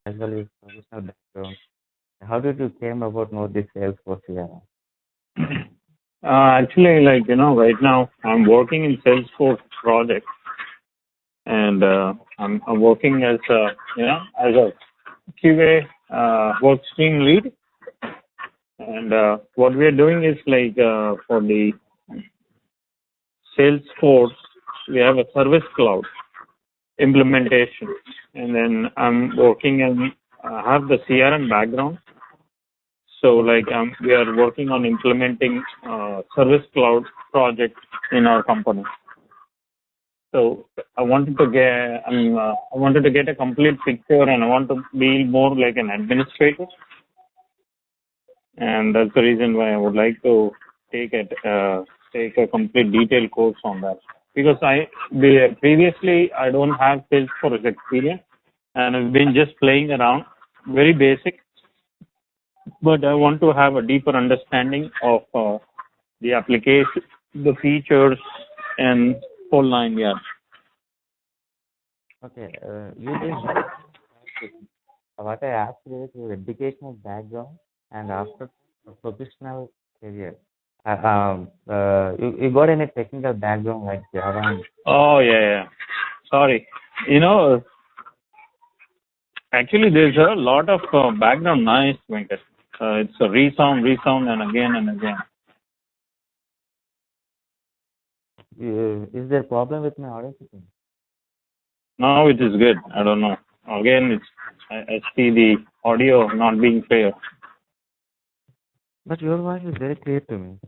as well as professional background. How did you came about know this Salesforce CRM? Actually, right now I'm working in Salesforce project, and I'm working as a QA work stream lead. And what we are doing is for the Salesforce, we have a service cloud implementation, and then I'm working and have the CRM background. So we are working on implementing service cloud project in our company. So I wanted to get a complete picture, and I want to be more like an administrator, and that's the reason why I would like to take a complete detailed course on that, because previously I don't have Salesforce experience, and I've been just playing around, very basic, but I want to have a deeper understanding of the application, the features, and whole nine yards. Okay, you just what I asked is your educational background and after professional career. You got any technical background like Java? Oh yeah. Sorry, actually there's a lot of background noise, Venkat. It's a resound, and again and again. Is there a problem with my audio system? Now it is good. I don't know. Again, I see the audio not being clear. But your voice is very clear to me.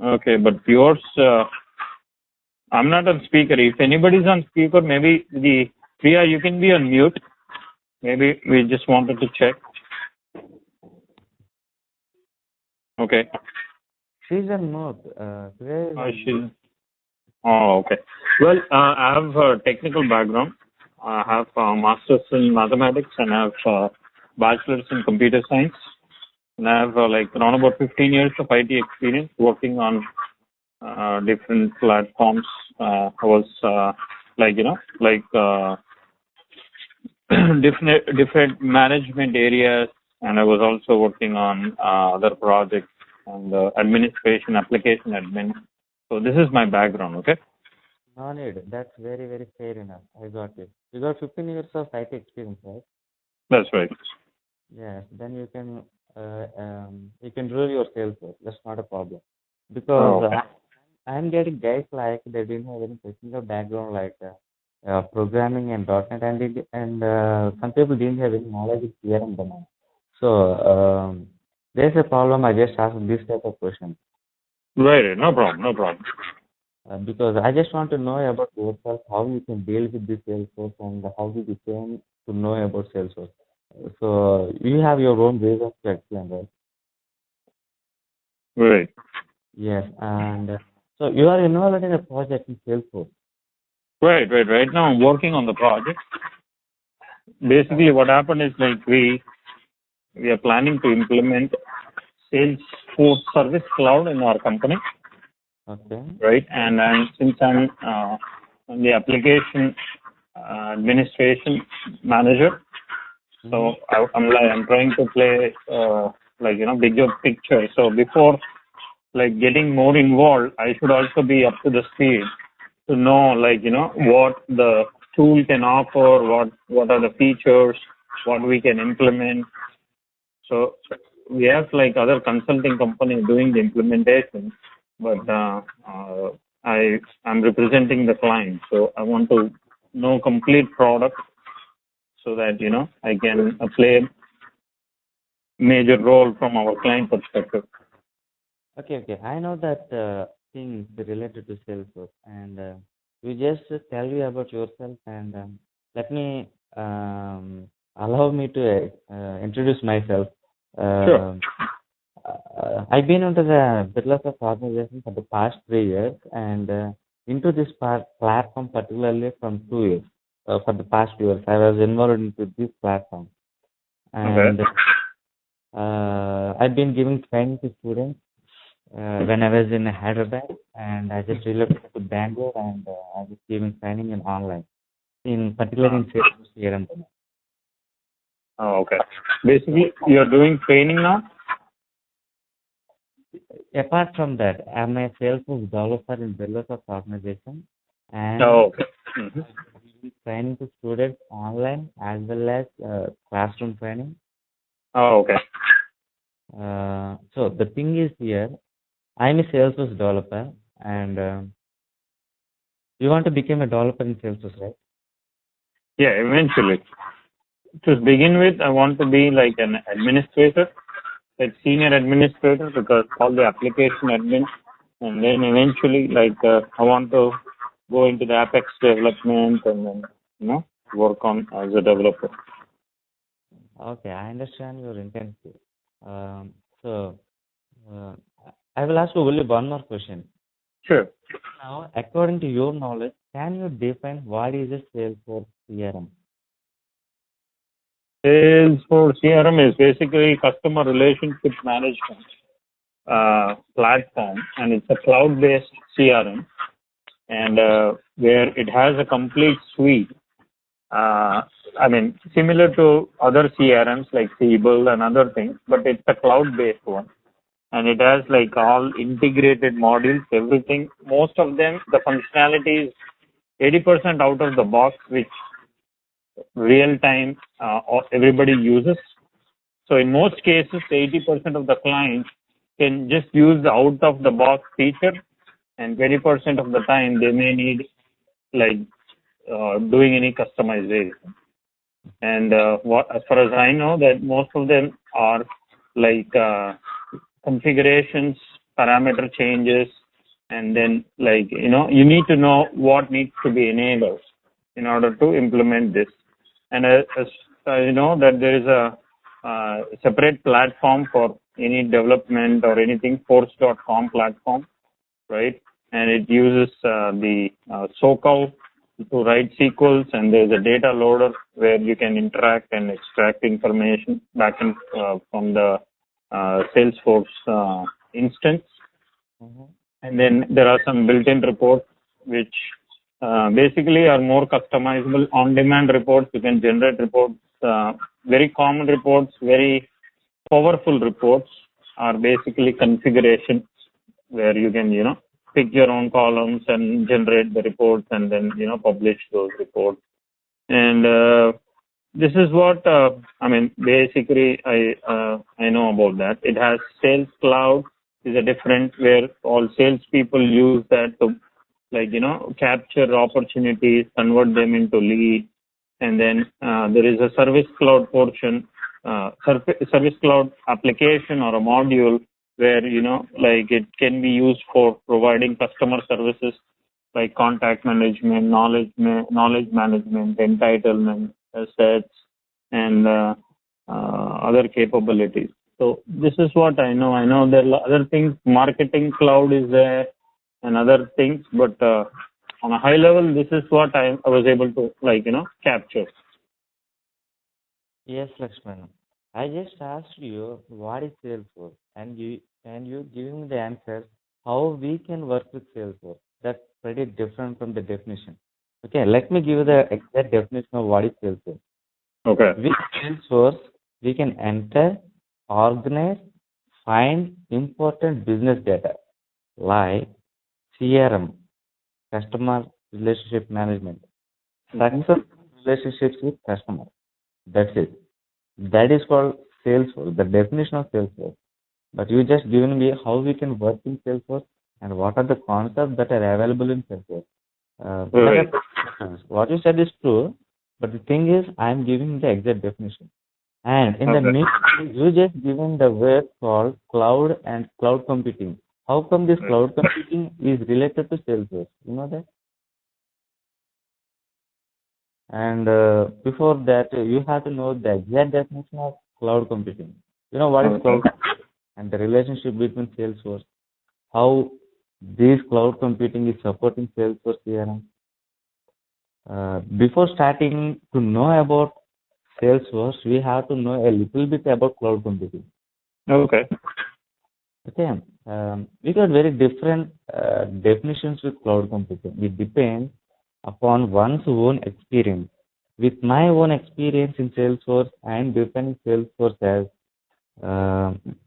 Okay, but yours, I'm not on speaker. If anybody's on speaker, maybe Priya, you can be on mute. Maybe we just wanted to check. Okay. She's on mute. Oh, okay. Well, I have a technical background. I have a master's in mathematics, and I have a bachelor's in computer science. And I have around about 15 years of IT experience working on different platforms. I was different management areas, and I was also working on other projects and administration, application admin. So this is my background, okay? No need. That's very, very fair enough. I got it. You got 15 years of IT experience, right? That's right. Yes. Then you can rule your sales work. That's not a problem. Because I'm getting guys like they didn't have any technical background like programming and .NET, and some people didn't have any knowledge of CRM domain. So there's a problem. I just asked this type of question. Right. No problem. Because I just want to know about yourself, how you can deal with this Salesforce, and how you became to know about Salesforce. So you have your own ways of explain, right? Right. Yes, and so you are involved in a project in Salesforce. Right. Right now I'm working on the project. Basically, what happened is we are planning to implement Salesforce Service Cloud in our company. Okay. Right, and since I'm the application administration manager, so I'm trying to play bigger picture. So before getting more involved, I should also be up to the speed to know what the tool can offer, what are the features, what we can implement. So we have other consulting companies doing the implementation, but I'm representing the client, so I want to know complete product so that I can play a major role from our client perspective. Okay. I know that things related to Salesforce, and you just tell me about yourself, and let me allow me to introduce myself. Sure. I've been into the Birla organization for the past 3 years, and into this platform particularly from 2 years. For the past 2 years, I was involved into this platform, and I've been giving training to students when I was in Hyderabad, and I just relocated to Bangalore, and I was giving training in online. in particular in Salesforce CRM. Oh, okay. Basically, you're doing training now? Apart from that, I'm a Salesforce developer in Bellosos organization, and Oh, okay. Mm-hmm. training to students online as well as classroom training. Oh, okay. So the thing is here, I'm a Salesforce developer, and you want to become a developer in Salesforce, right? Yeah, eventually. To begin with, I want to be like an administrator, like senior administrator, because all the application admin, and then eventually, like I want to go into the Apex development and then work on as a developer. Okay, I understand your intent here. So I will ask you only one more question. Sure. Now, according to your knowledge, can you define what is a Salesforce CRM? Salesforce CRM is basically customer relationship management platform, and it's a cloud-based CRM, and where it has a complete suite. I mean, similar to other CRMs like Siebel and other things, but it's a cloud-based one, and it has like all integrated modules, everything. Most of them, the functionality is 80% out of the box, which real time everybody uses. So in most cases, 80% of the clients can just use the out of the box feature, and 20% of the time they may need like doing any customization. And as far as I know, that most of them are like configurations, parameter changes, and then like you need to know what needs to be enabled in order to implement this. And as you know that there is a separate platform for any development or anything, Force.com platform, right? And it uses the SOCAL to write SQLs, and there's a data loader where you can interact and extract information back in, from the Salesforce instance. Mm-hmm. And then there are some built-in reports which basically are more customizable on-demand reports. You can generate reports, very common reports, very powerful reports are basically configurations where you can, pick your own columns and generate the reports and then, publish those reports. And this is what, I mean, basically I know about that. It has Sales Cloud is a different where all salespeople use that to capture opportunities, convert them into leads. And then there is a Service Cloud portion, Service Cloud application or a module where, it can be used for providing customer services like contact management, knowledge management, entitlement, assets, and other capabilities. So this is what I know. I know there are other things. Marketing Cloud is there and other things, but on a high level, this is what I was able to capture. Yes, Lakshman. I just asked you what is Salesforce, and you giving me the answer how we can work with Salesforce. That's pretty different from the definition. Okay, let me give you the exact definition of what is Salesforce. Okay. With Salesforce, we can enter, organize, find important business data like CRM, customer relationship management, successful relationships with customers. That's it. That is called Salesforce, the definition of Salesforce. But you just given me how we can work in Salesforce and what are the concepts that are available in Salesforce. Right. What you said is true, but the thing is, I am giving the exact definition. And in the meantime, you just given the word called cloud and cloud computing. How come this cloud computing is related to Salesforce? You know that? And before that, you have to know the exact definition of cloud computing. You know what is cloud computing and the relationship between Salesforce. How this cloud computing is supporting Salesforce CRM. Before starting to know about Salesforce, we have to know a little bit about cloud computing. Okay. Okay. We got very different definitions with cloud computing. It depends upon one's own experience. With my own experience in Salesforce, I am defining Salesforce as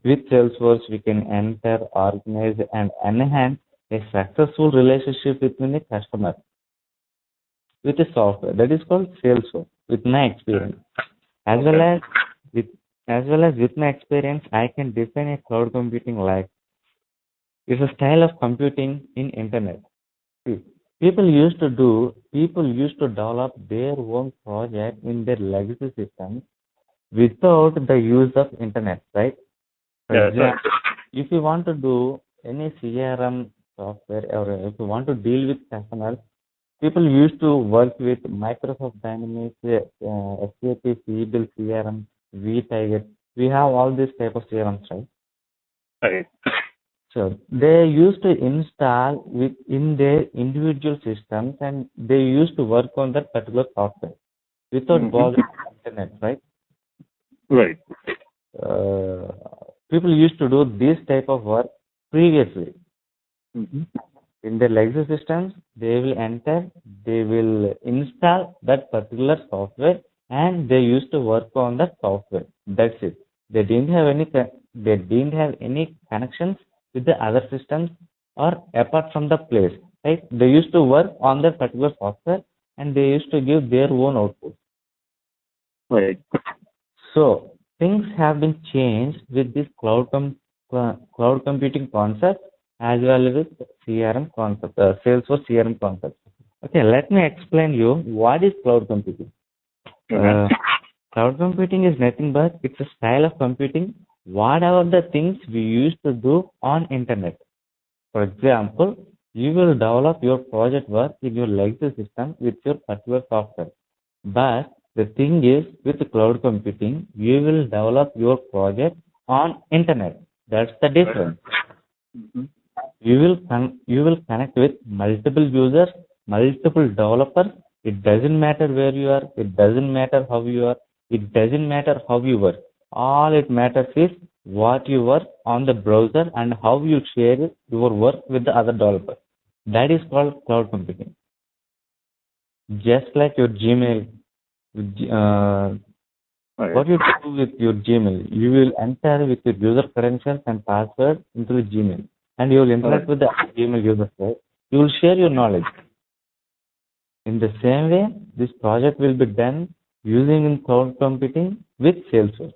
with Salesforce, we can enter, organize, and enhance a successful relationship between a customer with a software. That is called Salesforce. With my experience, as well Okay. as with as well as with my experience, I can define a cloud computing like it's a style of computing in internet. See, people used to develop their own project in their legacy systems without the use of internet, right? For Yeah, that's right. example, if you want to do any CRM software or if you want to deal with customers, people used to work with Microsoft Dynamics, SAP, Siebel CRM, vTiger. We have all these type of CRMs, right? Right. So they used to install within their individual systems and they used to work on that particular software without Mm-hmm. bothering the internet, right? Right. Uh, People used to do this type of work previously. Mm-hmm. In their legacy systems, they will enter, they will install that particular software and they used to work on that software. That's it. They didn't have any connections with the other systems or apart from the place. Right? They used to work on that particular software and they used to give their own output. Right. So things have been changed with this cloud computing concept as well with CRM concept, Salesforce CRM concept. Okay, let me explain you what is cloud computing. Okay. Cloud computing is nothing but it's a style of computing whatever the things we used to do on internet. For example, you will develop your project work in your legacy system with your particular software. But the thing is, with cloud computing, you will develop your project on internet. That's the difference. Mm-hmm. You will connect with multiple users, multiple developers. It doesn't matter where you are. It doesn't matter how you are. It doesn't matter how you work. All it matters is what you work on the browser and how you share your work with the other developers. That is called cloud computing. Just like your Gmail, Right. what you do with your Gmail, you will enter with your user credentials and password into the Gmail, and you will interact with the Gmail users. Right? You will share your knowledge. In the same way, this project will be done using in cloud computing with Salesforce.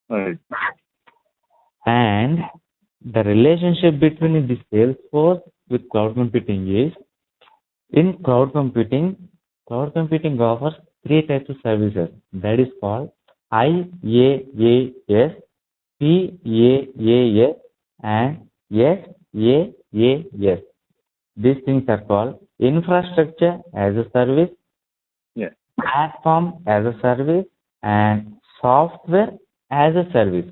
Right. And the relationship between the Salesforce with cloud computing is in cloud computing offers three types of services. That is called IaaS, PaaS, and SaaS. These things are called infrastructure as a service, Yeah. platform as a service, and software as a service.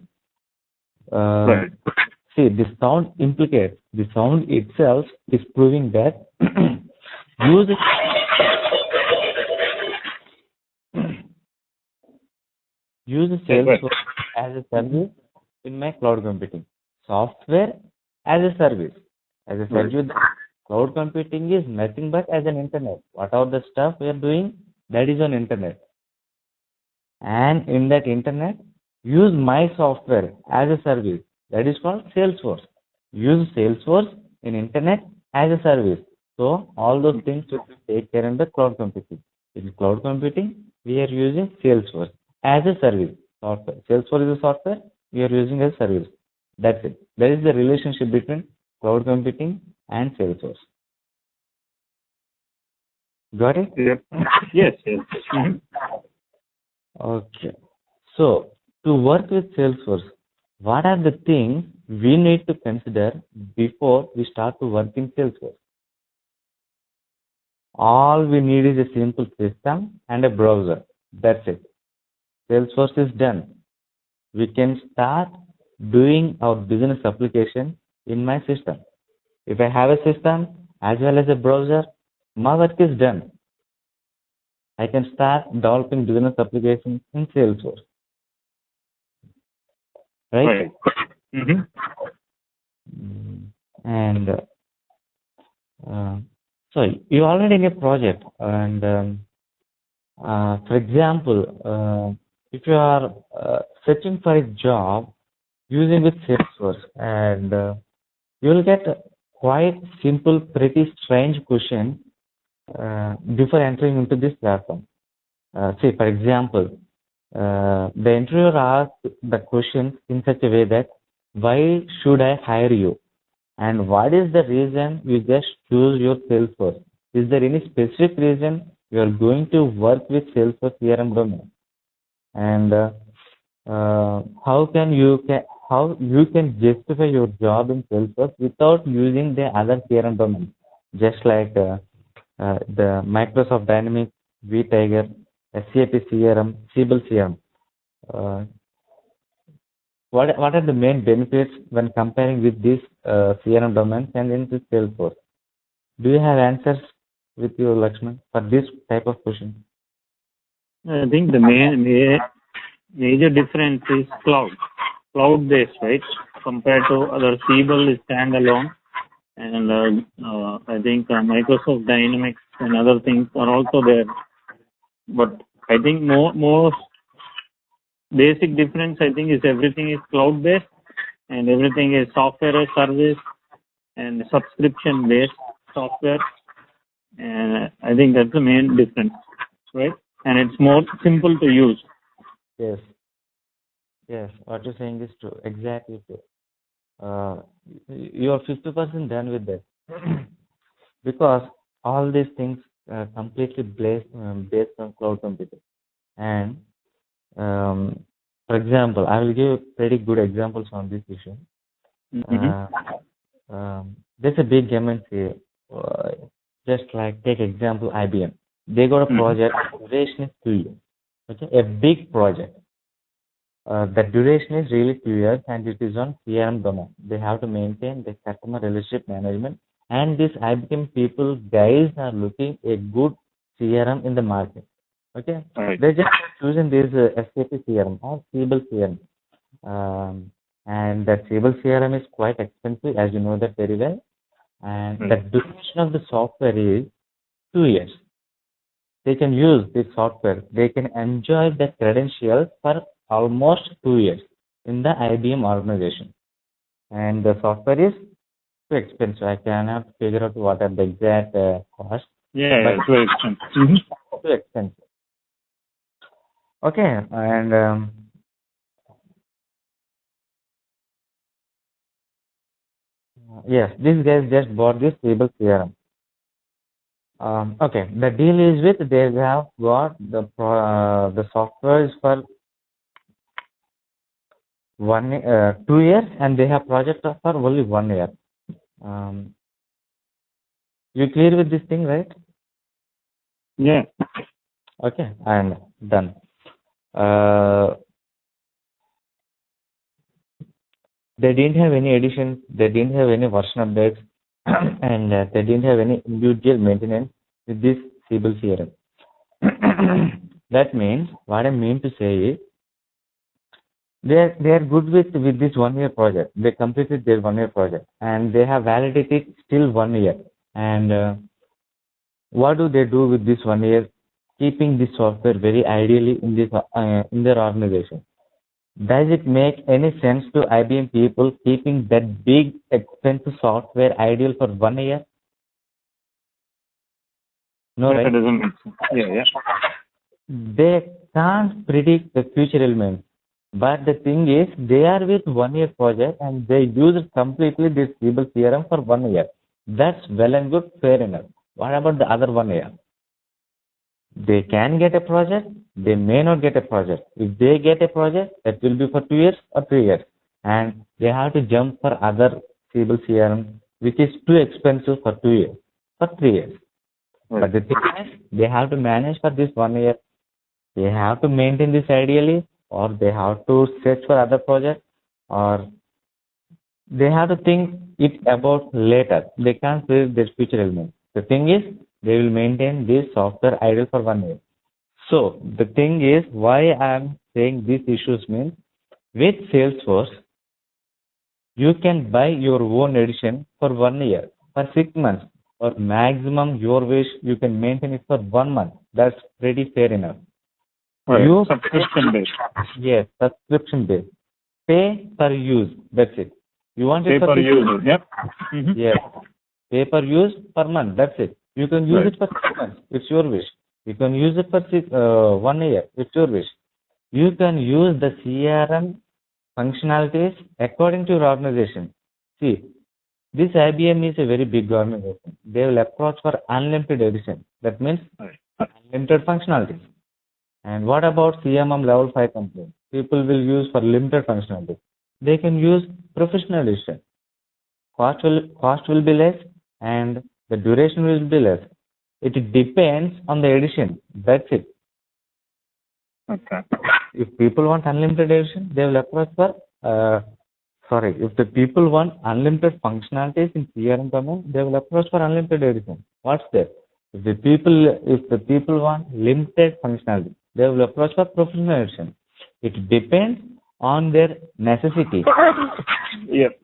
Right. See, the sound itself is proving that use use Yeah, right. Salesforce as a service in my cloud computing. Software as a service. As I said Right. you, cloud computing is nothing but as an internet. Whatever the stuff we are doing, that is on internet. And in that internet, use my software as a service. That is called Salesforce. Use Salesforce in internet as a service. So all those things will be taken care in the cloud computing. In cloud computing, we are using Salesforce as a service software. Salesforce is a software we are using as a service. That's it. That is the relationship between cloud computing and Salesforce. Got it? Yep. Yes. Yes. Mm-hmm. Okay. So, to work with Salesforce, what are the things we need to consider before we start to work in Salesforce? All we need is a simple system and a browser. That's it. Salesforce is done. We can start doing our business application in my system. If I have a system as well as a browser, my work is done. I can start developing business applications in Salesforce. Right? Right. Mm-hmm. And So you already in a project, and for example, if you are searching for a job using with Salesforce, and you will get quite simple, pretty strange question before entering into this platform. Say, for example, the interviewer asks the question in such a way that, why should I hire you? And what is the reason you just choose your Salesforce? Is there any specific reason you are going to work with Salesforce CRM domain? And how you can justify your job in Salesforce without using the other CRM domains, just like the Microsoft Dynamics, vTiger, SAP CRM, Siebel CRM. Uh, what are the main benefits when comparing with these CRM domains and into Salesforce? Do you have answers with you, Lakshman, for this type of question? I think the major difference is cloud based, right? Compared to other Siebel is standalone, and I think Microsoft Dynamics and other things are also there. But I think most basic difference, I think, is everything is cloud based and everything is software as service and subscription based software, and I think that's the main difference, right? And it's more simple to use. Yes, yes, what you're saying is true, exactly true. You are 50% done with that because all these things completely based on cloud computing. And for example, I will give pretty good examples on this issue. There's a big MNC, just like take example IBM. They got a project, duration is 2 years. Okay, a big project. The duration is really 2 years and it is on CRM domain. They have to maintain the customer relationship management, and these IBM people guys are looking a good CRM in the market. Okay, Right. they just choosing this SAP CRM or Siebel CRM. And that Siebel CRM is quite expensive, as you know that very well. And the duration of the software is 2 years. They can use this software. They can enjoy the credentials for almost 2 years in the IBM organization. And the software is too expensive. I cannot figure out what are the exact cost. Yeah, but too expensive. Too expensive. Okay, and yes, these guys just bought this Siebel CRM. Okay, the deal is with they have got the software is for 2 years, and they have project for only 1 year. You clear with this thing, right? Yeah. Okay, and done. They didn't have any additions, they didn't have any version updates, and they didn't have any individual maintenance with this Siebel CRM. That means, what I mean to say is, they are good with this 1 year project. They completed their 1 year project, and they have validity still 1 year. And what do they do with this 1 year? Keeping this software very ideally in this in their organization. Does it make any sense to IBM people keeping that big expensive software ideal for 1 year? No, That right? doesn't make sense. Yeah. They can't predict the future elements. But the thing is, they are with 1 year project and they use completely this Siebel CRM for 1 year. That's well and good, fair enough. What about the other 1 year? They can get a project, they may not get a project. If they get a project, that will be for 2 years or 3 years. And they have to jump for other Siebel CRM, which is too expensive for 2 years, for 3 years. Right. But the thing is, they have to manage for this 1 year. They have to maintain this ideally, or they have to search for other projects, or they have to think it about later. They can't predict their future elements. The thing is, they will maintain this software idle for 1 year. So the thing is, why I am saying these issues means, with Salesforce, you can buy your own edition for 1 year, for 6 months. or maximum your wish you can maintain it for 1 month. That's pretty fair enough. Right. You Subscription based. yes, subscription based. Pay per use. That's it. You want Pay it for per 6 user. months? Yep. Mm-hmm. Yes. Pay per use per month. That's it. You can use Right. it for 6 months. It's your wish. You can use it for 1 year. It's your wish. You can use the CRM functionalities according to your organization. See, this IBM is a very big organization. They will approach for unlimited edition. That means Right. unlimited functionalities. And what about CMM level 5 company? People will use for limited functionality. They can use professional edition. Cost will be less and the duration will be less. It depends on the edition. That's it. Okay. If people want unlimited edition, they will approach for if the people want unlimited functionalities in CRM domain, they will approach for unlimited edition. What's that? If the people want limited functionality, they will approach for professional edition. It depends on their necessity. Yep.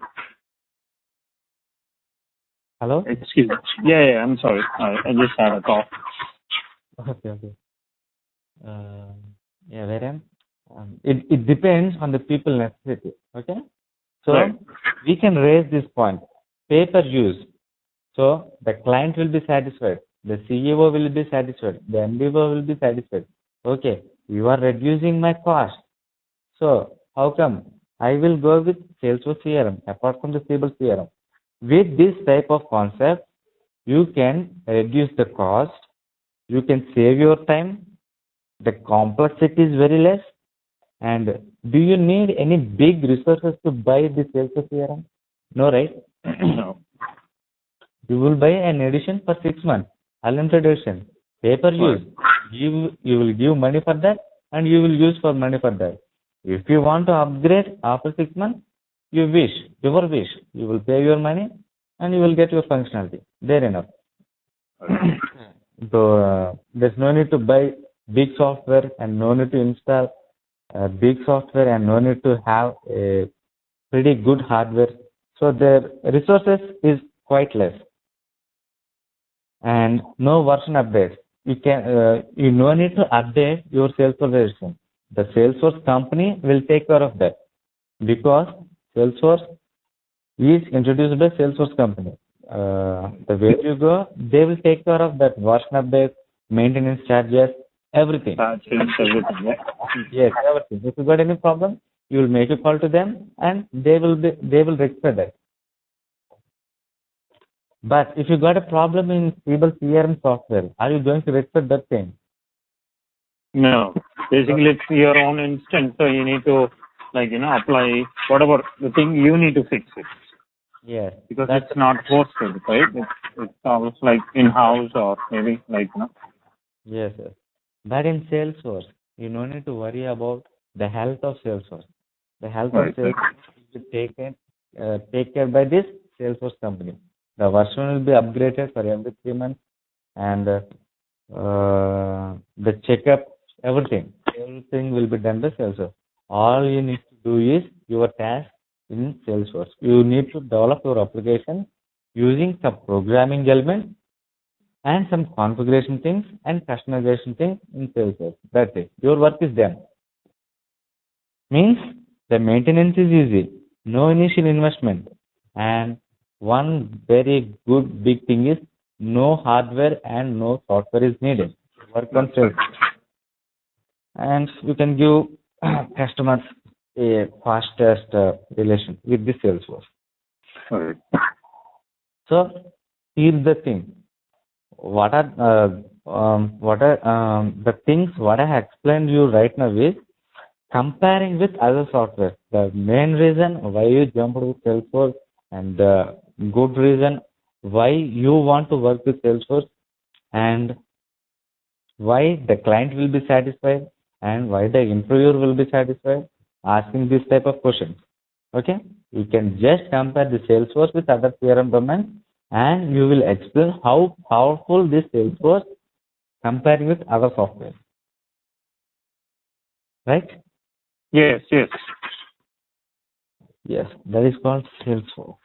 Hello? Excuse me. Yeah, I'm sorry. I just had a cough. Okay. Where am? It depends on the people necessity. Okay. So Right. we can raise this point. Pay per use. So the client will be satisfied. The CEO will be satisfied. The MDO will be satisfied. Okay, you are reducing my cost. So how come I will go with Salesforce CRM apart from the Siebel CRM? With this type of concept, you can reduce the cost. You can save your time. The complexity is very less. And do you need any big resources to buy the Salesforce CRM? No, right? No. You will buy an edition for 6 months, unlimited edition, pay per use. You will give money for that, and you will use for money for that. If you want to upgrade after 6 months, your wish, you will pay your money, and you will get your functionality. There enough. So there's no need to buy big software and no need to install big software and no need to have a pretty good hardware. So the resources is quite less. And no version updates. You no need to update your Salesforce version. The Salesforce company will take care of that because Salesforce is introduced by Salesforce company. The way you go, they will take care of that version updates, maintenance charges, everything. Everything. Yeah. Yes, everything. If you got any problem, you will make a call to them and they will rectify that. But if you got a problem in Siebel CRM software, are you going to rectify that thing? No. Basically, it's your own instance, so you need to, apply whatever the thing you need to fix it. Yes. Because it's not hosted, right? It's almost like in-house or maybe Yes. But in Salesforce, you don't need to worry about the health of Salesforce. The health Right. of Salesforce will be take care by this Salesforce company. The version will be upgraded for every 3 months, and the checkup, everything will be done by Salesforce. All you need to do is your task in Salesforce. You need to develop your application using some programming elements and some configuration things and customization things in Salesforce. That's it. Your work is done. Means the maintenance is easy, no initial investment, and one very good big thing is no hardware and no software is needed. Work on Salesforce. And you can give customers a fastest relation with the Salesforce. Right. So here's the thing. What are the things what I have explained you right now is comparing with other software. The main reason why you jumped with Salesforce and the good reason why you want to work with Salesforce and why the client will be satisfied and why the employer will be satisfied, asking this type of questions. Okay, you can just compare the Salesforce with other CRM domains and you will explain how powerful this Salesforce comparing with other software. Right? Yes. Yes, that is called Salesforce.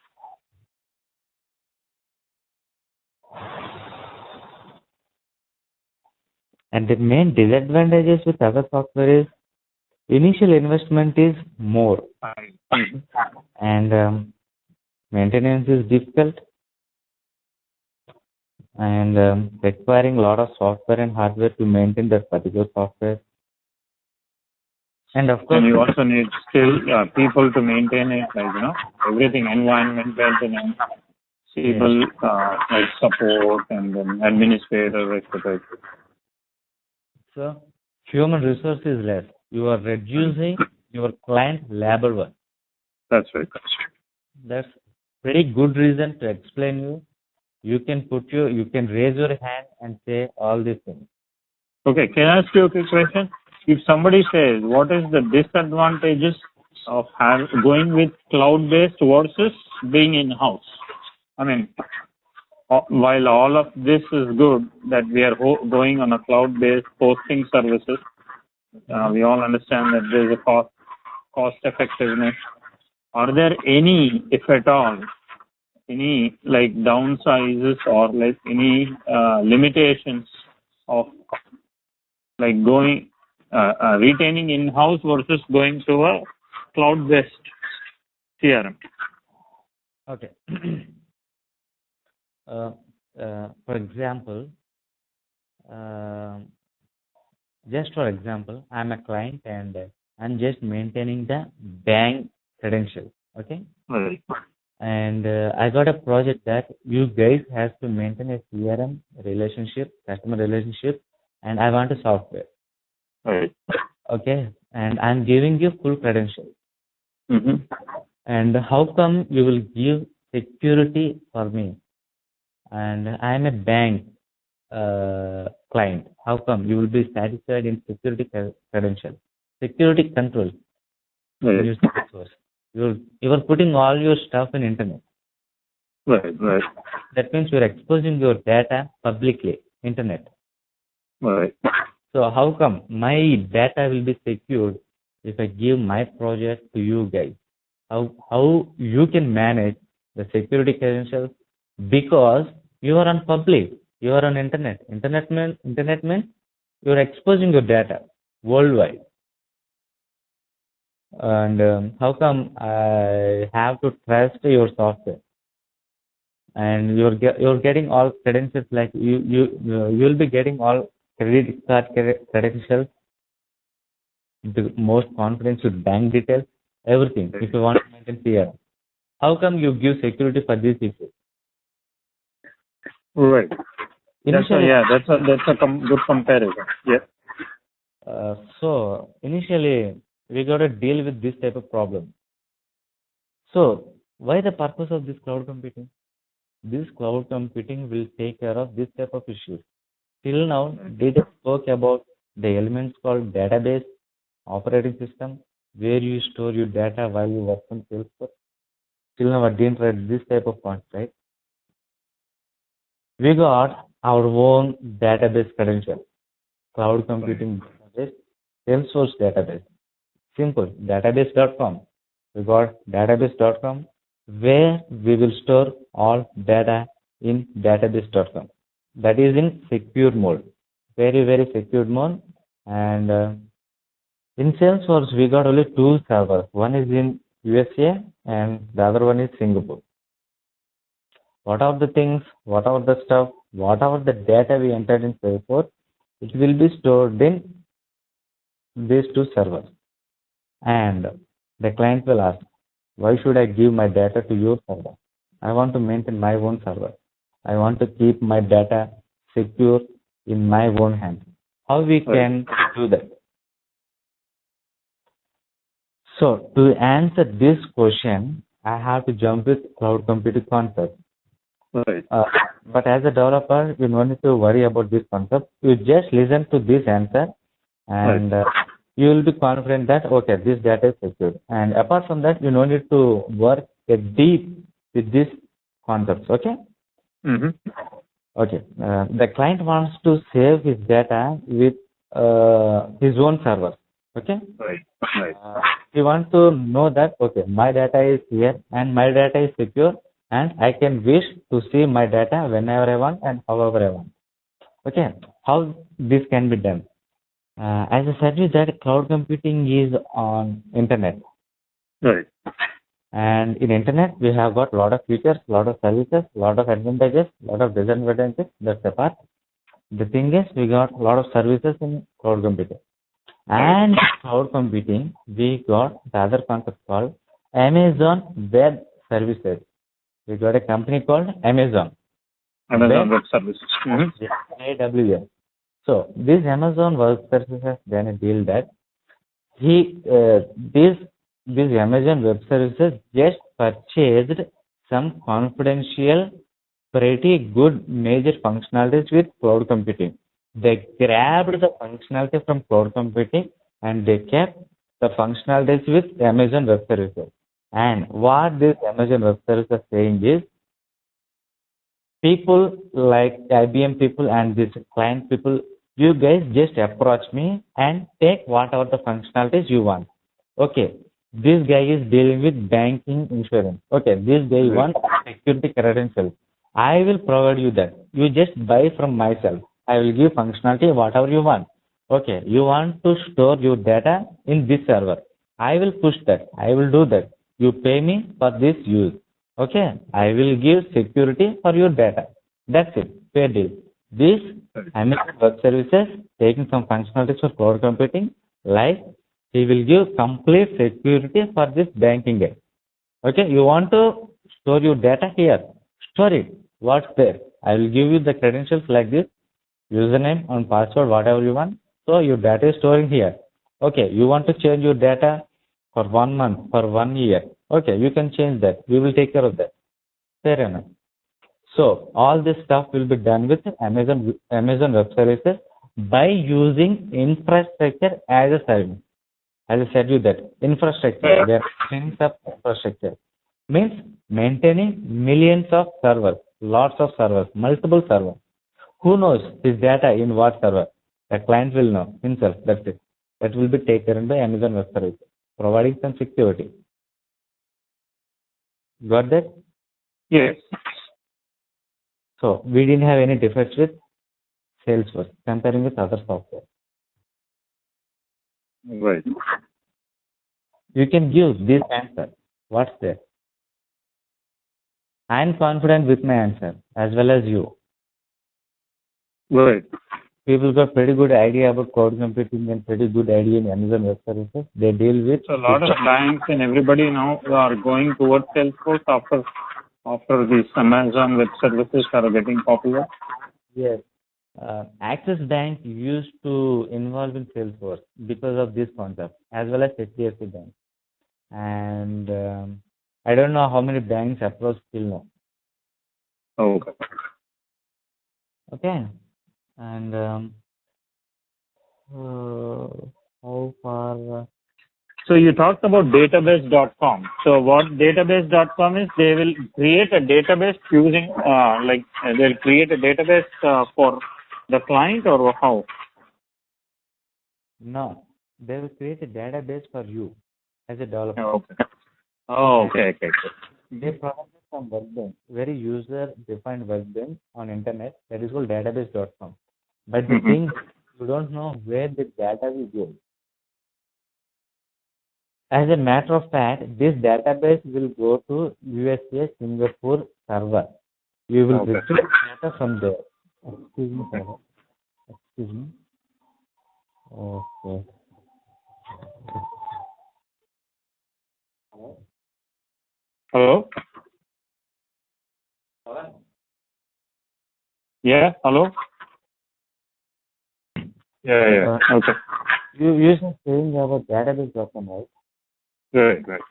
And the main disadvantages with other software is initial investment is more, Mhm. and maintenance is difficult, and requiring a lot of software and hardware to maintain that particular software. And of course, And you also need still people to maintain it, like, everything, environment maintenance, people, like support and then administrator, etc. so human resource is less. You are reducing your client labor work. That's right. That's pretty good reason to explain you. You can raise your hand and say all these things. Okay, can I ask you a quick question? If somebody says, what is the disadvantages of going with cloud-based versus being in-house? I mean, while all of this is good, that we are going on a cloud-based hosting services, we all understand that there is a cost effectiveness. Are there any, if at all, any like downsizes or like any limitations of like going retaining in-house versus going to a cloud-based CRM? Okay. For example, I'm a client and I'm just maintaining the bank credentials. Okay. Right. And I got a project that you guys have to maintain a CRM relationship, customer relationship, and I want a software. Right. Okay. And I'm giving you full credentials. Mm-hmm. And how come you will give security for me? And I'm a bank client. How come you will be satisfied in security credentials, security control? Right. You are putting all your stuff in internet. Right. That means you're exposing your data publicly, internet. Right. So how come my data will be secured if I give my project to you guys? How you can manage the security credentials? Because you are on public, you are on internet. Internet means you're exposing your data worldwide. And how come I have to trust your software? And you're getting all credentials, like you'll be getting all credit card credentials, the most confidence with bank details, everything. If you want to maintain CRM, how come you give security for these issues? Right. Initially, that's a good comparison. Yeah. So initially we got to deal with this type of problem. So why the purpose of this cloud computing? This cloud computing will take care of this type of issues. Till now, we just spoke about the elements called database, operating system, where you store your data while you work on Salesforce. Till now, I didn't write this type of points, right? We got our own database credential, cloud computing database, Salesforce database. Simple, database.com. We got database.com, where we will store all data in database.com. That is in secure mode, very, very secure mode. And in Salesforce, we got only two servers. One is in USA and the other one is Singapore. Whatever the things, whatever the stuff, whatever the data we entered in Salesforce, it will be stored in these two servers. And the client will ask, why should I give my data to your server? I want to maintain my own server. I want to keep my data secure in my own hands. How we can do that? So to answer this question, I have to jump with cloud computing concept. Right. But as a developer, you don't need to worry about this concept. You just listen to this answer, and you will be confident that okay, this data is secure. And apart from that, you don't need to work deep with these concepts. Okay. Mm-hmm. Okay. The client wants to save his data with his own server. Okay. Right. He wants to know that okay, my data is here and my data is secure, and I can wish to see my data whenever I want and however I want. Okay. how this can be done. As I said you that cloud computing is on internet, Right. and in internet we have got lot of features, lot of services, lot of advantages, lot of disadvantages. That's the part. The thing is we got a lot of services in cloud computing. And cloud computing, we got the other concept called Amazon Web Services. We got a company called Amazon Web Services. Yeah, AWS. So this Amazon Web Services has done a deal that he this Amazon Web Services just purchased some confidential, pretty good major functionalities with cloud computing. They grabbed the functionality from cloud computing and they kept the functionalities with Amazon Web Services. And what this Amazon Web Services is saying is people like IBM people and this client people, you guys just approach me and take whatever the functionalities you want. Okay, this guy is dealing with banking insurance. Okay, this guy wants security credentials. I will provide you that. You just buy from myself. I will give functionality whatever you want. Okay, you want to store your data in this server. I will push that. I will do that. You pay me for this use. Okay, I will give security for your data. That's it. Fair deal. This Amazon Web Services taking some functionalities for cloud computing, like he will give complete security for this banking guy. Okay, you want to store your data here, store it. What's there? I will give you the credentials like this, username and password, whatever you want. So your data is storing here. Okay, you want to change your data for 1 month, for 1 year. Okay, you can change that. We will take care of that. Fair enough. So all this stuff will be done with Amazon Web Services by using infrastructure as a service. As I said you that infrastructure, they are things of infrastructure means maintaining millions of servers, lots of servers, multiple servers. Who knows this data in what server? The client will know himself. That's it. That will be taken by Amazon Web Services, providing some security. Got that? Yes. So we didn't have any defects with Salesforce comparing with other software. Right. You can give this answer. What's there? I am confident with my answer as well as you. Right. People got pretty good idea about cloud computing and pretty good idea in Amazon Web Services. They deal with So a lot of banks and everybody now are going towards Salesforce after these Amazon Web Services are getting popular. Yes. Axis Bank used to involve in Salesforce because of this concept, as well as HDFC Bank. And I don't know how many banks approach till now. Okay. Okay. And how far? So you talked about database.com. So what database.com is, they will create a database using, they'll create a database for the client, or how? No, they will create a database for you as a developer. Okay. Oh, okay. They provide some workbench, very user-defined workbench on internet that is called database.com. But the thing, you don't know where the data will go. As a matter of fact, this database will go to USA Singapore server. You will retrieve data from there. Excuse me, sir. Excuse me. Okay. Hello? Yeah, hello? Yeah. Okay. You were saying about database.com, right? Right.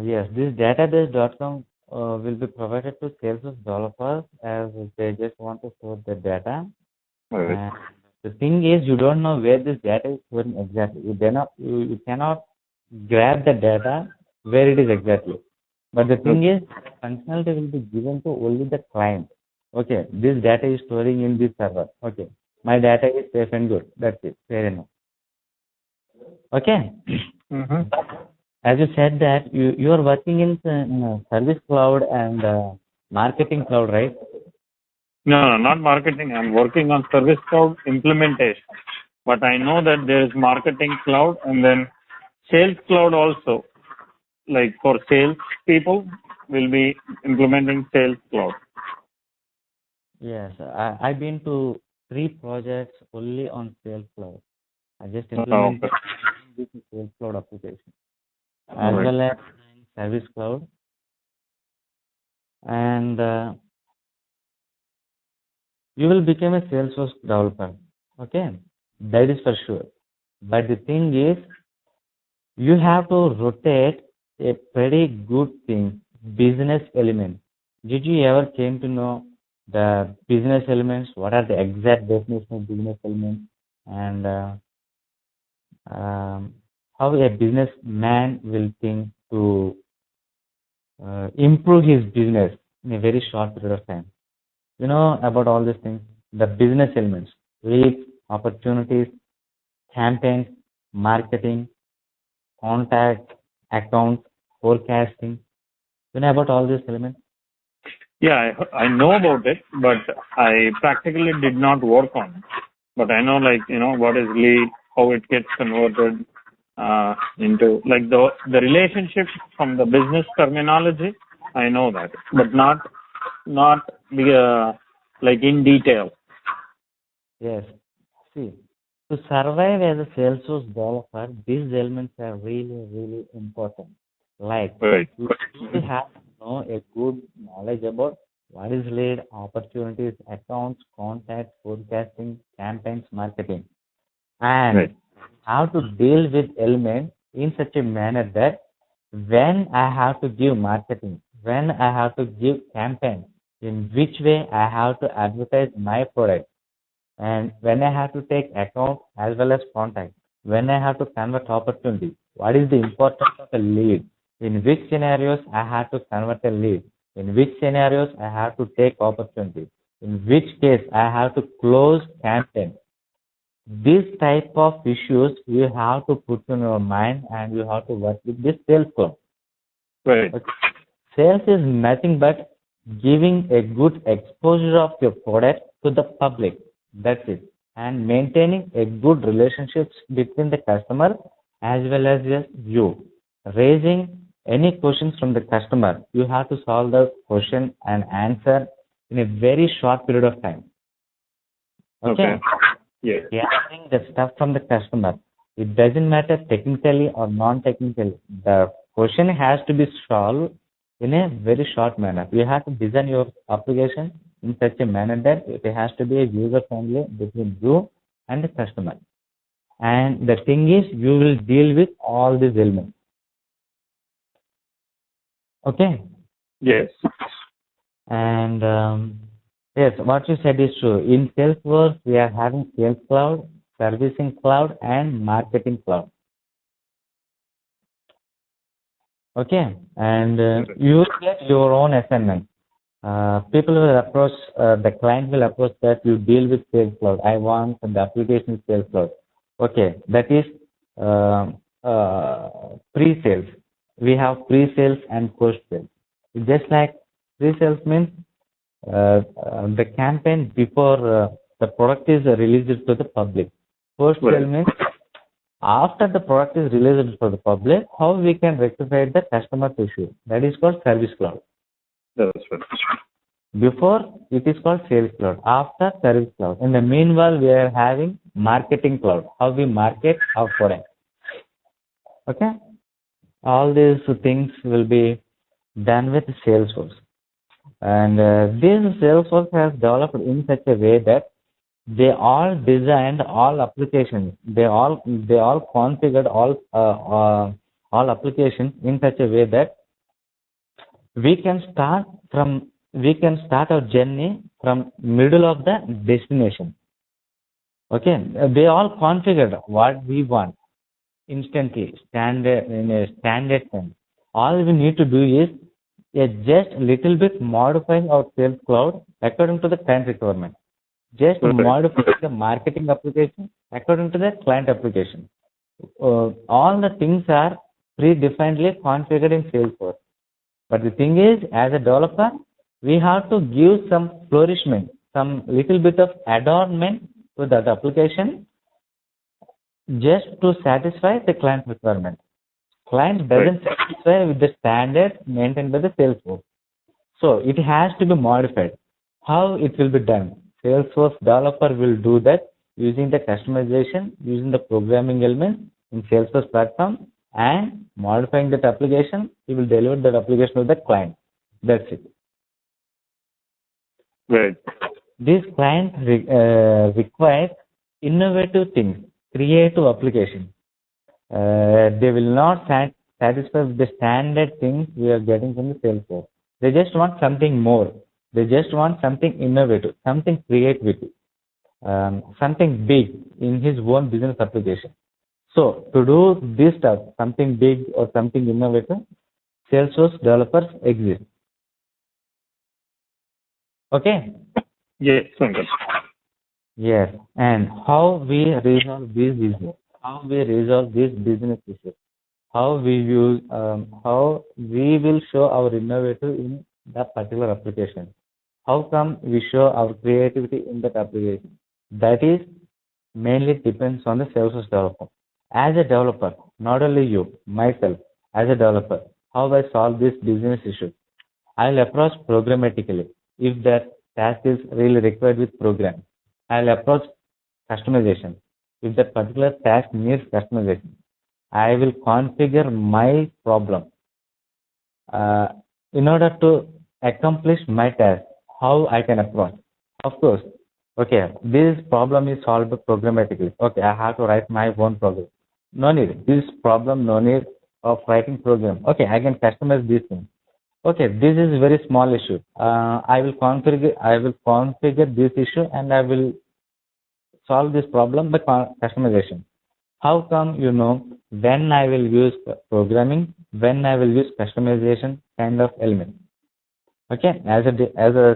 Yes, this database.com will be provided to Salesforce developers as they just want to store the data. Right. And the thing is, you don't know where this data is stored exactly. You cannot grab the data where it is exactly. But the thing is, functionality will be given to only the client. Okay, this data is storing in this server. Okay, my data is safe and good. That's it. Fair enough. Okay. As you said that you are working in Service Cloud and Marketing Cloud, right? No, not marketing. I'm working on Service Cloud implementation. But I know that there is Marketing Cloud and then Sales Cloud also. Like for sales people, will be implementing Sales Cloud. Yes, I've been to 3 projects only on Sales Cloud. I just Okay. implemented this Sales Cloud application as All right. well as Service Cloud, and you will become a Salesforce developer. Okay, that is for sure. But the thing is, you have to rotate a pretty good thing, business element. Did you ever came to know the business elements? What are the exact definition of business elements, and how a businessman will think to improve his business in a very short period of time? You know about all these things, the business elements, leads, opportunities, campaigns, marketing, contact, accounts, forecasting. You know about all these elements? Yeah, I know about it, but I practically did not work on it. But I know, like, what is lead, how it gets converted into, like, the relationship from the business terminology. I know that, but not the like in detail. Yes. See, to survive as a Salesforce developer, these elements are really, really important. Like, Right. you will have to know a good knowledge about what is lead, opportunities, accounts, contacts, forecasting, campaigns, marketing, and Right. how to deal with elements in such a manner that when I have to give marketing, when I have to give campaign, in which way I have to advertise my product, and when I have to take account as well as contact, when I have to convert opportunity, what is the importance of a lead? In which scenarios I have to convert a lead? In which scenarios I have to take opportunity? In which case I have to close campaign? This type of issues you have to put in your mind, and you have to work with this sales flow. Right. Okay. Sales is nothing but giving a good exposure of your product to the public. That's it. And maintaining a good relationships between the customer as well as just you. Raising any questions from the customer, you have to solve the question and answer in a very short period of time. Okay. Yes. Gathering the stuff from the customer. It doesn't matter technically or non-technically. The question has to be solved in a very short manner. You have to design your application in such a manner that it has to be user friendly between you and the customer. And the thing is, you will deal with all these elements. Okay. Yes. And yes, what you said is true. In Salesforce, we are having Sales Cloud, Servicing Cloud, and Marketing Cloud. Okay, and you get your own assignment. People will approach, the client will approach that you deal with Sales Cloud. I want the application Sales Cloud. Okay, that is pre-sales. We have pre-sales and post-sales. Just like pre-sales means the campaign before the product is released to the public. Post-sale means after the product is released to the public, how we can rectify the customer issue. That is called Service Cloud. That's right. Before, it is called Sales Cloud. After, Service Cloud. In the meanwhile, we are having Marketing Cloud. How we market our product. Okay? All these things will be done with Salesforce. And this Salesforce has developed in such a way that they all designed all applications. They all configured all applications in such a way that we can start our journey from middle of the destination. Okay, they all configured what we want instantly, in a standard time. All we need to do is just a little bit modifying our Sales Cloud according to the client requirement. Just modify the marketing application according to the client application. All the things are predefinedly configured in Salesforce. But the thing is, as a developer, we have to give some flourishment, some little bit of adornment to that application just to satisfy the client requirement. Client doesn't satisfy with the standards maintained by the Salesforce. So it has to be modified. How it will be done? Salesforce developer will do that using the customization, using the programming elements in Salesforce platform, and modifying that application. He will deliver that application to the client. That's it. Right. This client requires innovative things, creative applications. They will not satisfy with the standard things we are getting from the Salesforce. They just want something more. They just want something innovative, something creativity, something big in his own business application. So to do this stuff, something big or something innovative, Salesforce developers exist. Okay? Yes, Pankaj. Yes. And how we resolve these issues, how we resolve these business issues, how we use, how we will show our innovative in that particular application. How come we show our creativity in that application? That is mainly depends on the Salesforce developer. As a developer, not only you, myself, as a developer, how I solve this business issue? I'll approach programmatically. If that task is really required with program, I'll approach customization. If that particular task needs customization, I will configure my problem in order to accomplish my task. How I can approach? Of course, okay, this problem is solved programmatically. Okay, I have to write my own program. No need. This problem, no need of writing program. Okay, I can customize this thing. Okay, this is a very small issue. I will configure this issue and I will solve this problem by customization. How come you know when I will use programming, when I will use customization kind of element? Okay, as a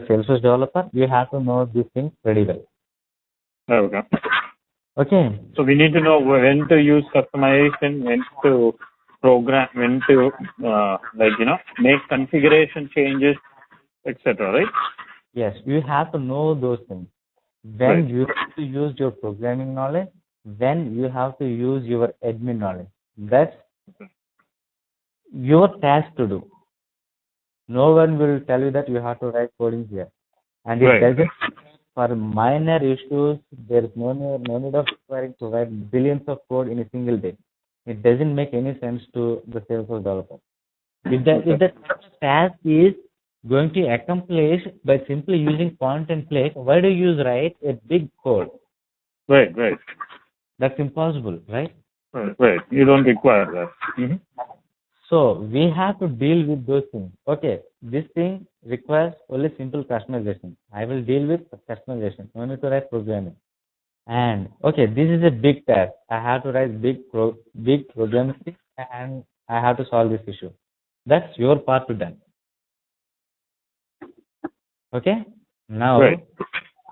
Salesforce developer, you have to know these things pretty well. Okay. Okay. So we need to know when to use customization, when to program, when to make configuration changes, etc. Right? Yes, you have to know those things. When you have to use your programming knowledge, when you have to use your admin knowledge. That's your task to do. No one will tell you that you have to write coding here. And it doesn't, for minor issues, there is no need of requiring to write billions of code in a single day. It doesn't make any sense to the Salesforce developer. If the task is going to accomplish by simply using point and click, why do you write a big code? Right. That's impossible, right? Right. You don't require that. Mm-hmm. So we have to deal with those things. Okay, this thing requires only simple customization. I will deal with customization. No need to write programming. And okay, this is a big task. I have to write big programming and I have to solve this issue. That's your part to done. Okay. Now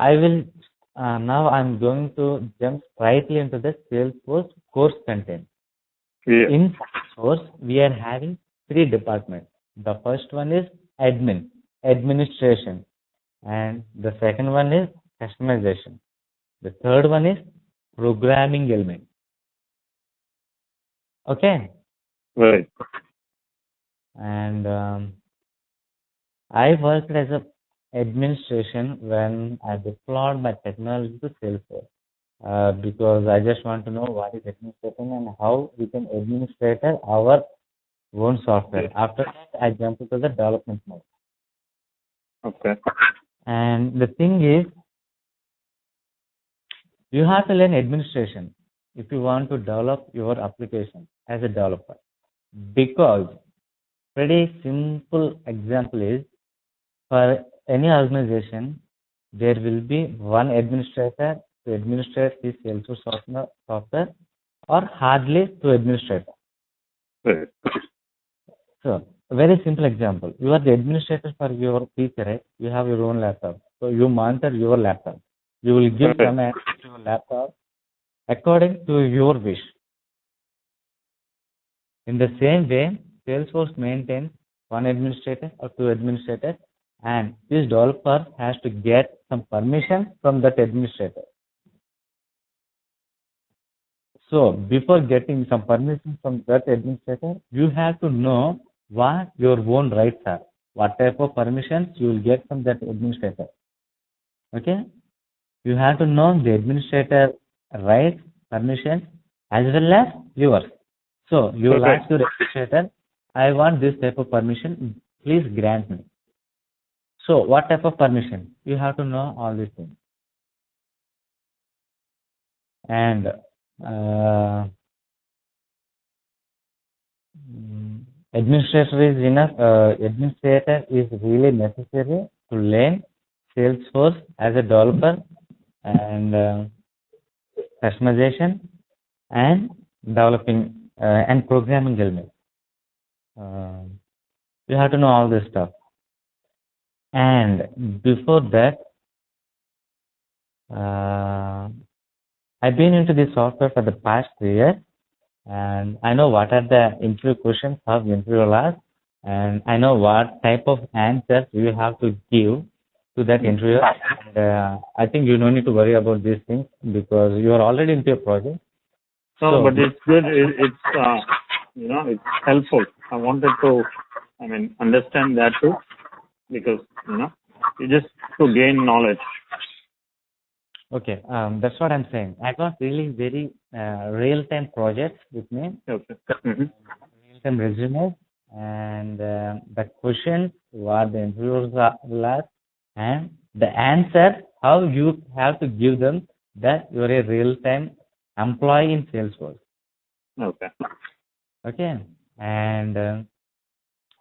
I will. Now I'm going to jump rightly into the Salesforce course content. Yeah. In Salesforce, we are having 3 departments. The first one is administration, and the second one is customization. The third one is programming element. Okay. Right. And I worked as a administration when I deployed my technology to Salesforce because I just want to know what is administration and how we can administrate our own software. After that, I jumped into the development mode. Okay. And the thing is, you have to learn administration if you want to develop your application as a developer. Because pretty simple example is, for any organization, there will be one administrator to administrate the Salesforce software or hardly 2 administrators. Right. So, a very simple example. You are the administrator for your PC, right? You have your own laptop. So, you monitor your laptop. You will give commands to your laptop according to your wish. In the same way, Salesforce maintains one administrator or 2 administrators, and this developer has to get some permission from that administrator. So before getting some permission from that administrator, you have to know what your own rights are, what type of permissions you will get from that administrator. Okay? You have to know the administrator rights, permissions, as well as yours. So you will ask your administrator, I want this type of permission, please grant me. So what type of permission? You have to know all these things. And administrator is enough. Administrator is really necessary to learn Salesforce as a developer and customization and developing and programming elements. You have to know all this stuff. And before that, I've been into this software for the past 3 years, and I know what are the interview questions, how the interview will ask, and I know what type of answers you have to give to that interviewer. And I think you don't need to worry about these things because you are already into a project. No, but it's good. It's it's helpful. I wanted to, understand that too, because you just to gain knowledge. Okay, that's what I'm saying. I got really very real-time projects with me, Okay. real-time resumes, and the questions what the interviewers will ask, and the answer how you have to give them that you're a real-time employee in Salesforce. Okay. Okay, and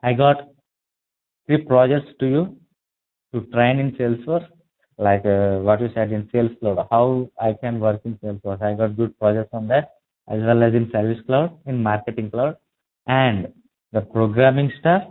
I got 3 projects to you to train in Salesforce, like what you said in Sales Cloud, how I can work in Salesforce. I got good projects on that, as well as in Service Cloud, in Marketing Cloud, and the programming stuff.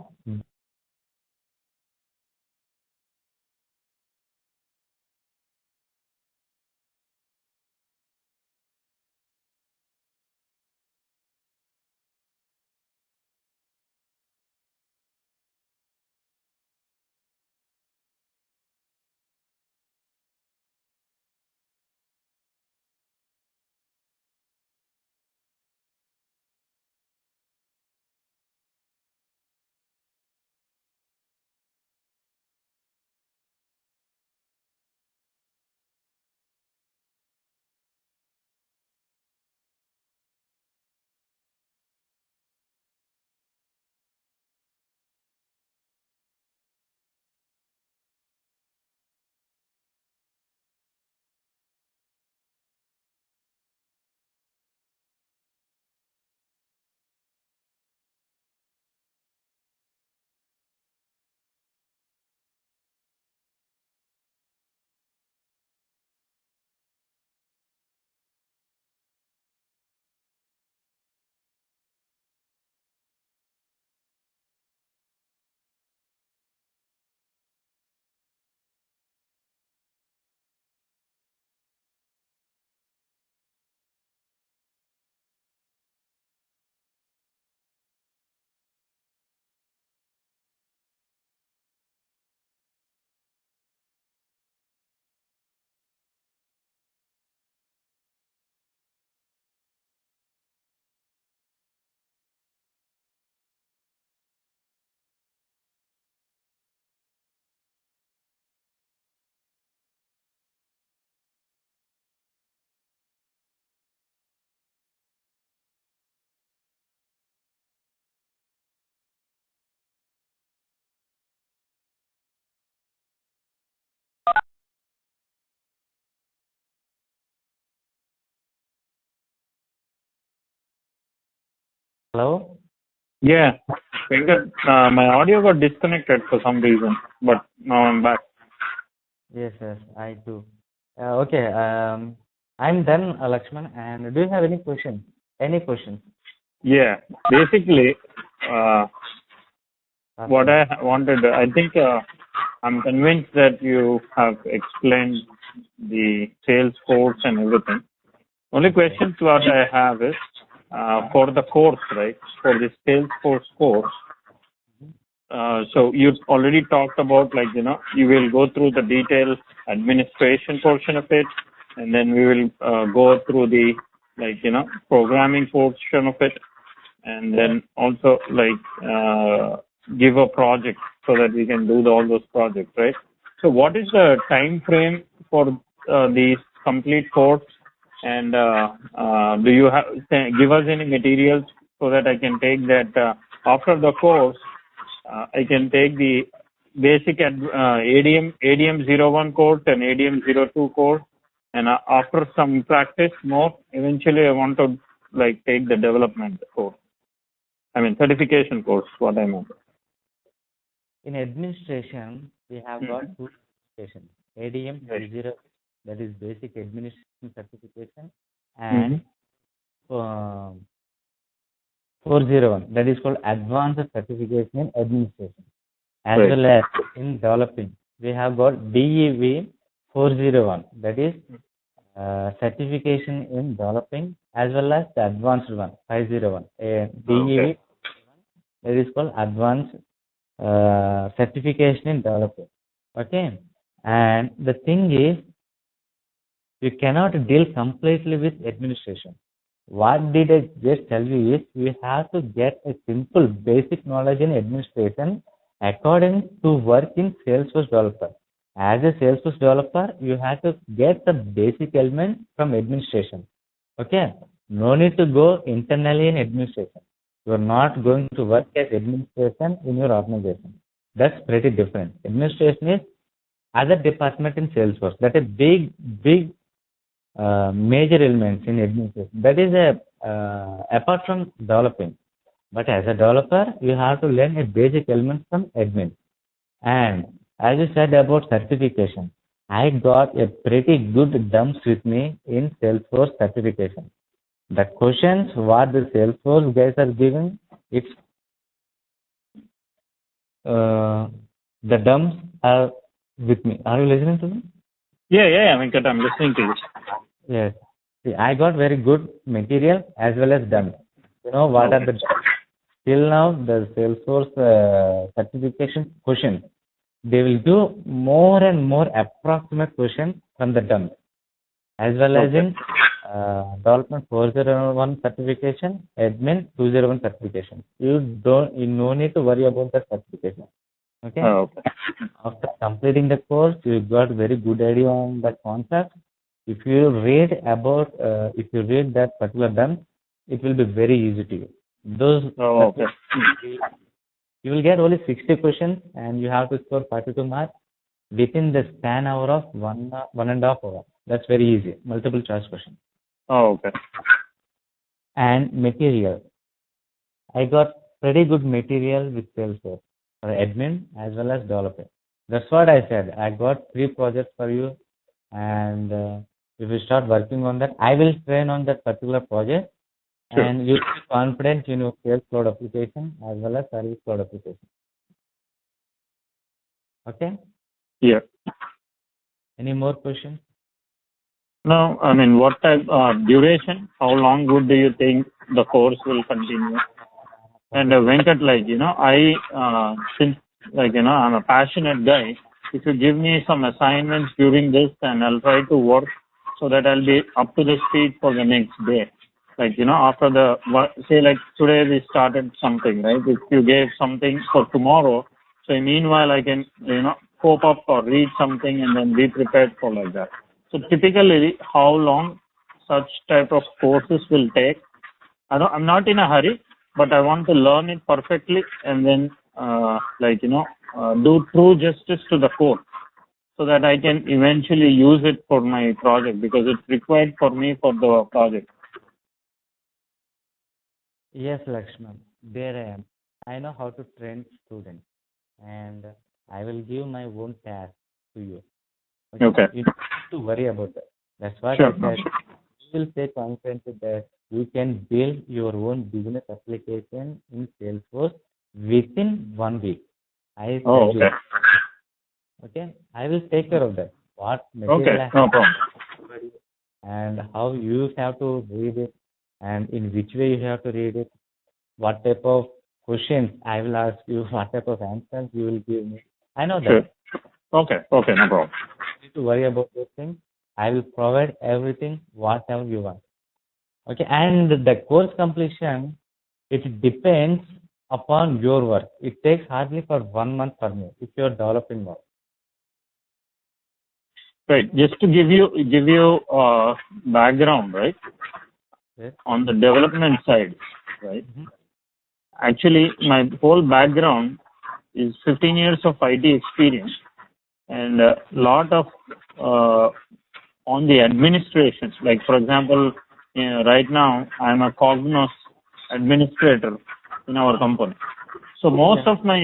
Hello? Yeah. Venkat, my audio got disconnected for some reason, but now I'm back. Yes, I do. Okay, I'm done, Lakshman. And do you have any questions? Any questions? Yeah. Basically, what I wanted, I think I'm convinced that you have explained the Salesforce and everything. Only questions what I have is for the course, right? For the Salesforce course, So you already talked about, like, you will go through the detailed administration portion of it, and then we will go through the, like, programming portion of it, and then also, like, give a project so that we can do all those projects, right? So what is the time frame for these complete course? And do you have, give us any materials so that I can take that after the course? I can take the basic ADM 01 course and ADM 02 course, and after some practice more, eventually I want to, like, take the development course. I mean certification course. What I meant. In administration, we have got two certifications. ADM 30, that is basic administration certification, and 401, that is called advanced certification in administration. As well as in developing, we have got DEV 401, that is certification in developing, as well as the advanced one 501. DEV, that is called advanced certification in developing. Okay, and the thing is, you cannot deal completely with administration. What did I just tell you is, you have to get a simple basic knowledge in administration according to work in Salesforce developer. As a Salesforce developer, you have to get the basic element from administration. Okay, no need to go internally in administration. You are not going to work as administration in your organization. That's pretty different. Administration is other department in Salesforce. That's a big major elements in administration. That is apart from developing. But as a developer, you have to learn a basic element from admin. And as you said about certification, I got a pretty good dumps with me in Salesforce certification. The questions what the Salesforce guys are giving, it's the dumps are with me. Are you listening to me? Yeah, Venkat, I'm listening to you. Yes. See, I got very good material as well as dumps. You know what are the dumps? Till now, the Salesforce certification questions, they will do more and more approximate questions from the dumps, as well as in development 401 certification, admin 201 certification. You no need to worry about the certification. Okay. After completing the course, you got very good idea on the concept. If you read about, if you read that particular dump, it will be very easy to you. You will get only 60 questions, and you have to score 42 marks within the span hour of 1.5 hours. That's very easy. Multiple choice question. And material. I got pretty good material with Salesforce for admin as well as developer. That's what I said. I got 3 projects for you, and if you start working on that, I will train on that particular project. Sure. And you be confident in your Sales Cloud application as well as Service Cloud application. Okay? Yeah. Any more questions? No, I mean, what type duration? How long do you think the course will continue? And Venkat, like, I since, like, I'm a passionate guy. If you give me some assignments during this, then I'll try to work so that I'll be up to the speed for the next day. Like, after say, like, today we started something, right? If you gave something for tomorrow, so meanwhile I can, cope up or read something and then be prepared for like that. So typically, how long such type of courses will take? I'm not in a hurry, but I want to learn it perfectly and then, do true justice to the course so that I can eventually use it for my project, because it's required for me for the project. Yes, Lakshman, there I am. I know how to train students, and I will give my own task to you. Okay. You don't have to worry about that. That's what I said. You will stay confident that you can build your own business application in Salesforce within 1 week. I said you. Okay. I will take care of that. What material I have and how you have to read it, and in which way you have to read it, what type of questions I will ask you, what type of answers you will give me. I know Sure. that. Okay, no problem. You need to worry about those things. I will provide everything, whatever you want. Okay, and the course completion, it depends upon your work. It takes hardly for 1 month for me if you're developing work. Right. Just to give you background, right? Yes. On the development side, right? Mhm. Actually, my whole background is 15 years of IT experience and a lot of on the administrations. Like for example, right now I'm a Cognos administrator in our company. So most Yeah. of my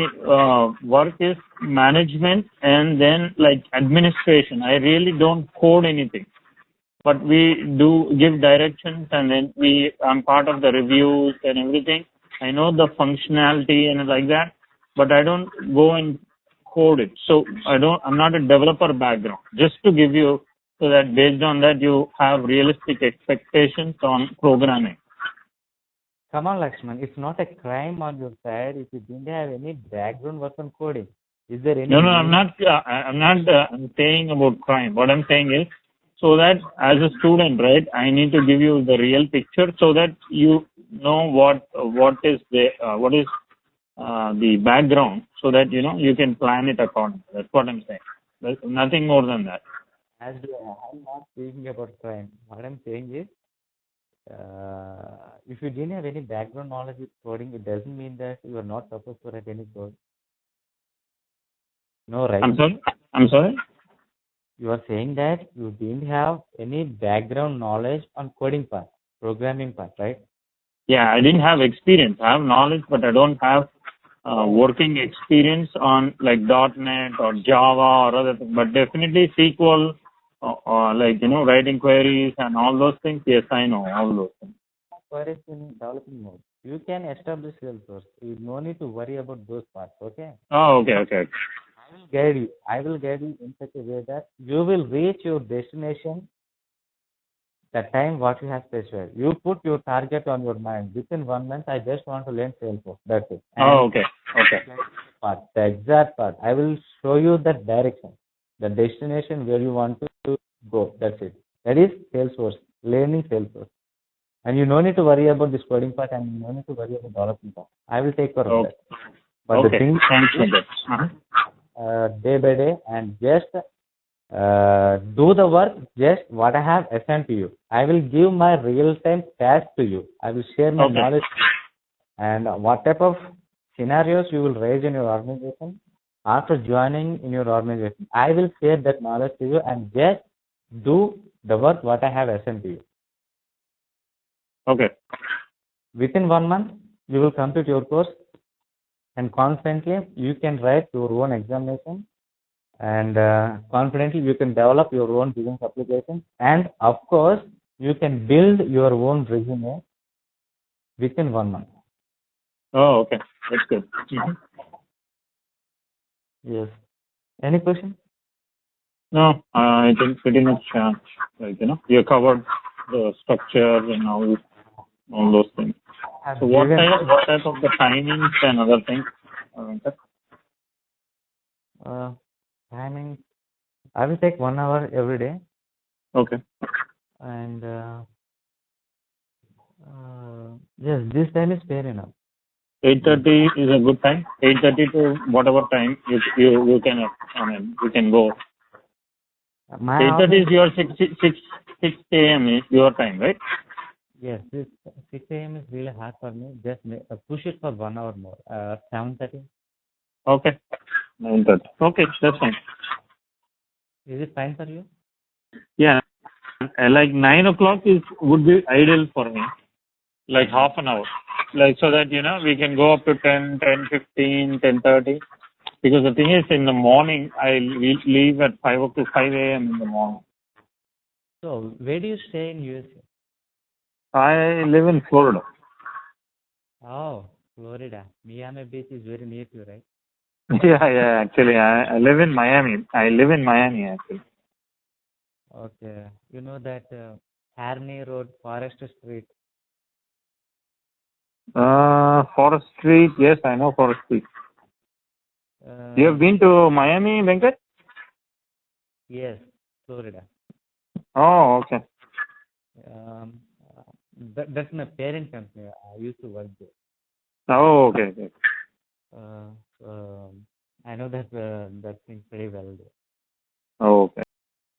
work is management and then like administration. I really don't code anything, but we do give directions and then I'm part of the reviews and everything. I know the functionality and like that, but I don't go and code it. So I'm not a developer background. Just to give you, so that based on that you have realistic expectations on programming. Come on, Lakshman. It's not a crime on your side if you didn't have any background work on coding. Is there any? No, I'm not. I'm saying about crime. What I'm saying is, so that as a student, right, I need to give you the real picture so that you know what is the background, so that you can plan it accordingly. That's what I'm saying. There's nothing more than that. I'm not speaking about crime. What I'm saying is, if you didn't have any background knowledge with coding, it doesn't mean that you are not supposed to write any code. No, right? I'm sorry. You are saying that you didn't have any background knowledge on coding part, programming part, right? Yeah, I didn't have experience. I have knowledge, but I don't have working experience on like .NET or Java or other things. But definitely SQL, or like writing queries and all those things. Yes, I know all those things. Queries in developing mode. You can establish Salesforce. You no need to worry about those parts. Okay. Oh, okay. I will guide you. I will guide you in such a way that you will reach your destination the time what you have specified. You put your target on your mind. Within 1 month, I just want to learn Salesforce. That's it. Oh, okay. The exact part. I will show you the direction, the destination where you want to go. That's it. That is Salesforce, learning Salesforce. And you no need to worry about this coding part and you no need to worry about developing part. I will take care of that. But the thing thanks for that. day by day and just do the work just what I have assigned to you. I will give my real-time task to you. I will share my knowledge and what type of scenarios you will raise in your organization after joining in your organization. I will share that knowledge to you and just do the work what I have assigned to you. Okay. Within 1 month, you will complete your course and confidently you can write your own examination and confidently you can develop your own business application and of course you can build your own resume within 1 month. Oh, okay. That's good. Yes. Any question? No, I think pretty much you covered the structure and all those things. So what type of the timings and other things? Timing, I will take 1 hour every day. Okay. And yes, this time is fair enough. 8:30 is a good time. 8:30 to whatever time you can. You can go. 8:30 is your 6 a.m. is your time, right? Yes, 6 a.m. is really hard for me. Just push it for 1 hour more. 7:30. Okay. 9:30. Okay, that's fine. Is it fine for you? Yeah, like 9 o'clock would be ideal for me. Like half an hour, like so that we can go up to 10, 10:15, 10:30. Because the thing is, in the morning I leave at 5 a.m. in the morning. So, where do you stay in USA? I live in Florida. Oh, Florida. Miami Beach is very near to you, right? Yeah. Actually, I live in Miami. Actually. Okay. You know that Harney Road, Forest Street. Forest Street. Yes, I know Forest Street. You have been to Miami, Venkat? Yes, Florida. Oh, okay. Um, that's my parent company. I used to work there. Oh, okay. Okay. Uh, I know that thing pretty well there. Oh, okay.